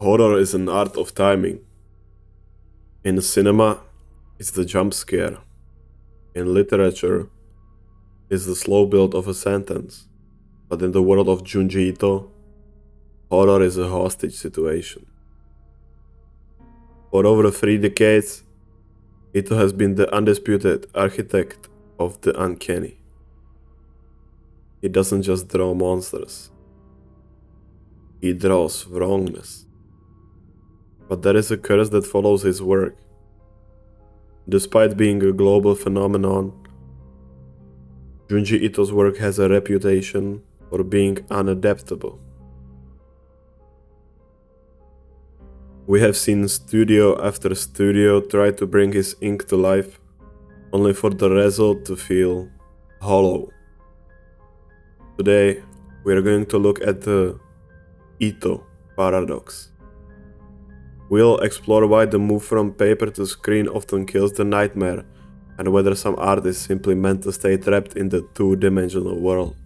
Horror is an art of timing. In cinema, it's the jump scare. In literature, it's the slow build of a sentence. But in the world of Junji Ito, horror is a hostage situation. For over 3 decades, Ito has been the undisputed architect of the uncanny. He doesn't just draw monsters. He draws wrongness. But there is a curse that follows his work. Despite being a global phenomenon, Junji Ito's work has a reputation for being unadaptable. We have seen studio after studio try to bring his ink to life, only for the result to feel hollow. Today, we are going to look at the Ito paradox. We'll explore why the move from paper to screen often kills the nightmare, and whether some art is simply meant to stay trapped in the two-dimensional world.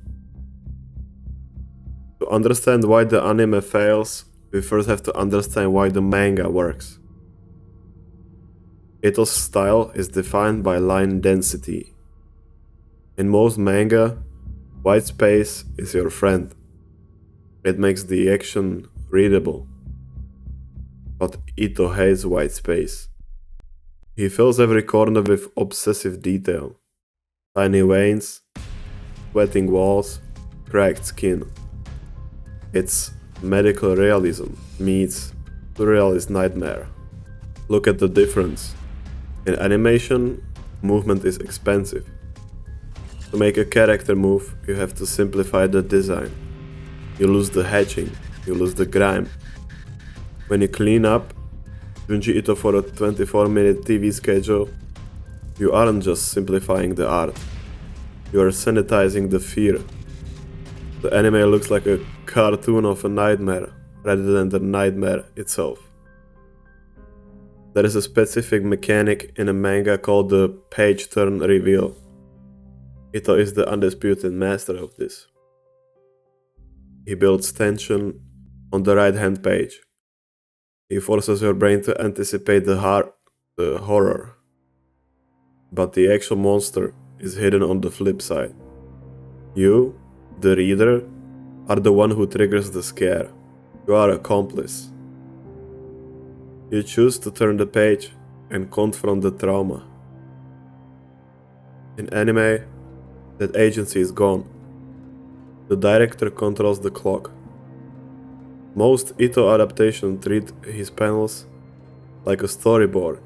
To understand why the anime fails, we first have to understand why the manga works. Ito's style is defined by line density. In most manga, white space is your friend. It makes the action readable. But Ito hates white space. He fills every corner with obsessive detail. Tiny veins, sweating walls, cracked skin. It's medical realism meets surrealist nightmare. Look at the difference. In animation, movement is expensive. To make a character move, you have to simplify the design. You lose the hatching, you lose the grime. When you clean up Junji Ito for a 24-minute TV schedule, you aren't just simplifying the art. You are sanitizing the fear. The anime looks like a cartoon of a nightmare, rather than the nightmare itself. There is a specific mechanic in a manga called the page turn reveal. Ito is the undisputed master of this. He builds tension on the right-hand page. He forces your brain to anticipate the horror. But the actual monster is hidden on the flip side. You, the reader, are the one who triggers the scare. You are accomplice. You choose to turn the page and confront the trauma. In anime, that agency is gone. The director controls the clock. Most Ito adaptations treat his panels like a storyboard,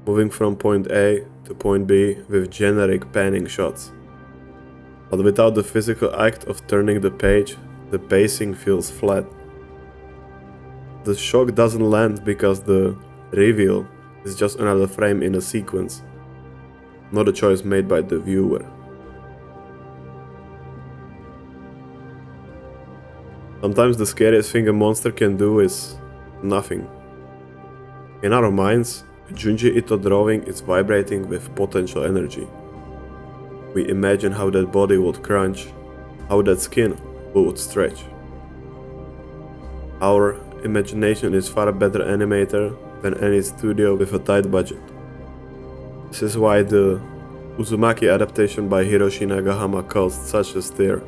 moving from point A to point B with generic panning shots. But without the physical act of turning the page, the pacing feels flat. The shock doesn't land because the reveal is just another frame in a sequence, not a choice made by the viewer. Sometimes the scariest thing a monster can do is nothing. In our minds, a Junji Ito drawing is vibrating with potential energy. We imagine how that body would crunch, how that skin would stretch. Our imagination is far better animator than any studio with a tight budget. This is why the Uzumaki adaptation by Hiroshi Nagahama caused such a stir.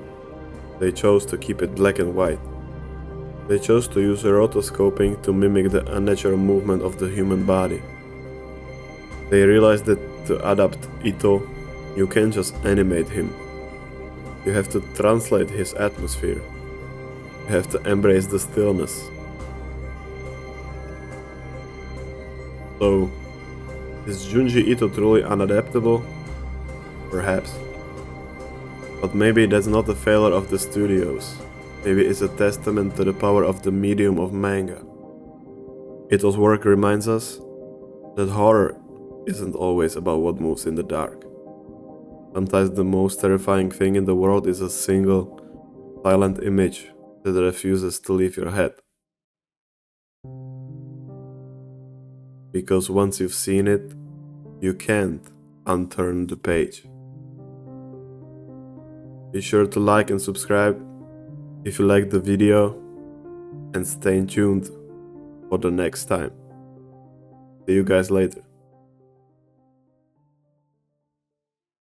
They chose to keep it black and white. They chose to use rotoscoping to mimic the unnatural movement of the human body. They realized that to adapt Ito, you can't just animate him. You have to translate his atmosphere. You have to embrace the stillness. So, is Junji Ito truly unadaptable? Perhaps. But maybe that's not a failure of the studios. Maybe it's a testament to the power of the medium of manga. Ito's work reminds us that horror isn't always about what moves in the dark. Sometimes the most terrifying thing in the world is a single, silent image that refuses to leave your head. Because once you've seen it, you can't unturn the page. Be sure to like and subscribe if you liked the video, and stay tuned for the next time. See you guys later.